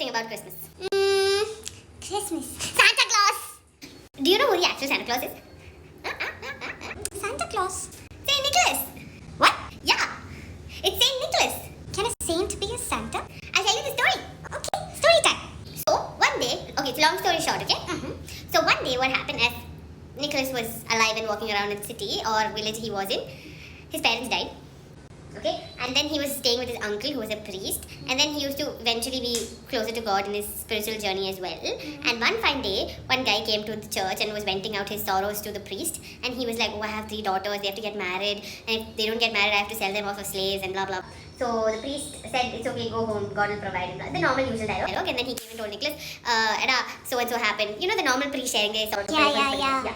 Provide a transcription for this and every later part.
thing about Christmas? Christmas. Santa Claus. Do you know who the actual Santa Claus is? Santa Claus. Saint Nicholas. What? Yeah, it's Saint Nicholas. Can a saint be a Santa? I'll tell you the story. Okay, story time. So one day, okay, it's a long story short, okay? So one day, what happened as Nicholas was alive and walking around in the city or village he was in, his parents died. Okay, and then he was staying with his uncle who was a priest, and then he used to eventually be closer to God in his spiritual journey as well. And one fine day, one guy came to the church and was venting out his sorrows to the priest, and he was like, oh, I have 3 daughters, they have to get married, and if they don't get married, I have to sell them off as slaves and blah blah. So the priest said, it's okay, go home, God will provide, and blah. The normal usual dialogue. And then he came and told Nicholas, so and so happened. You know, the normal priest sharing their sorrows. Yeah.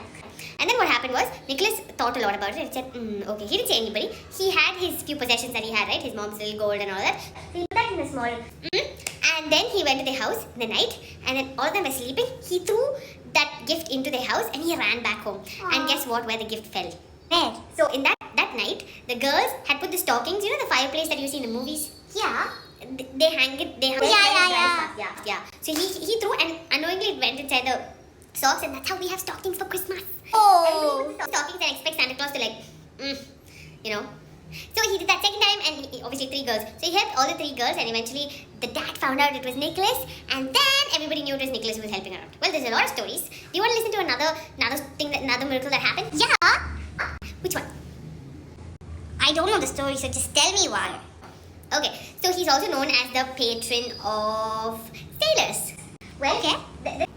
And then what happened was, Nicholas thought a lot about it and said, okay, he didn't say anybody. He had his few possessions that he had, right? His mom's little gold and all that. So he put that in a small... And then he went to their house in the night, and then all of them were sleeping. He threw that gift into their house and he ran back home. Aww. And guess what? Where the gift fell. Where? So in that night, the girls had put the stockings, you know the fireplace that you see in the movies? Yeah. They hang it, they hung it. Yeah. So he threw, and unknowingly it went inside the socks, and that's how we have stockings for Christmas. Oh. Everybody puts stockings and expect Santa Claus to you know. So he did that second time, and obviously 3 girls. So he helped all the 3 girls, and eventually the dad found out it was Nicholas, and then everybody knew it was Nicholas who was helping around. Well, there's a lot of stories. Do you want to listen to another miracle that happened? Yeah. Which one? I don't know the story, so just tell me one. Okay, so he's also known as the patron of sailors. Well, Okay.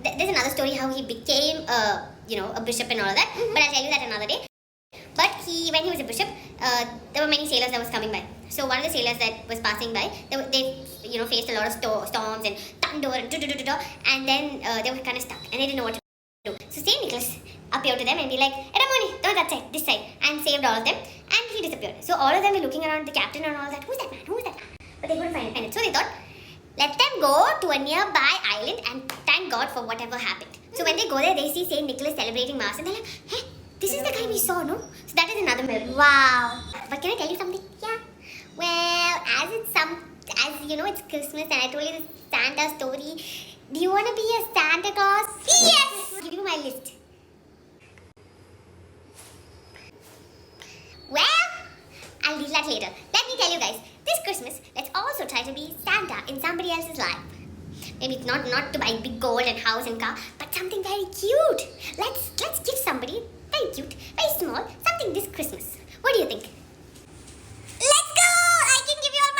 There's another story how he became a bishop and all of that, but I'll tell you that another day. But when he was a bishop, there were many sailors that was coming by. So one of the sailors that was passing by, they faced a lot of storms and thunder and then they were kind of stuck and they didn't know what to do. So Saint Nicholas appeared to them and be like, Edamoni, no, that side, this side, and saved all of them, and he disappeared. So all of them were looking around the captain and all that. Who's that man? But they couldn't find it. So they thought, let them go to a nearby island and thank God for whatever happened. So when they go there, they see Saint Nicholas celebrating Mass, and they're like, hey, this is the guy we saw, no? So that is another miracle. Wow. But can I tell you something? Yeah. Well, as you know, it's Christmas, and I told you the Santa story. Do you want to be a Santa Claus? Yes. I'll give you my list. Well, I'll leave that later. Let me tell you guys, this Christmas, let's also try to be Santa in somebody else's life. Maybe it's not to buy big gold and house and car, but something very cute. Let's give somebody very cute, very small, something this Christmas. What do you think?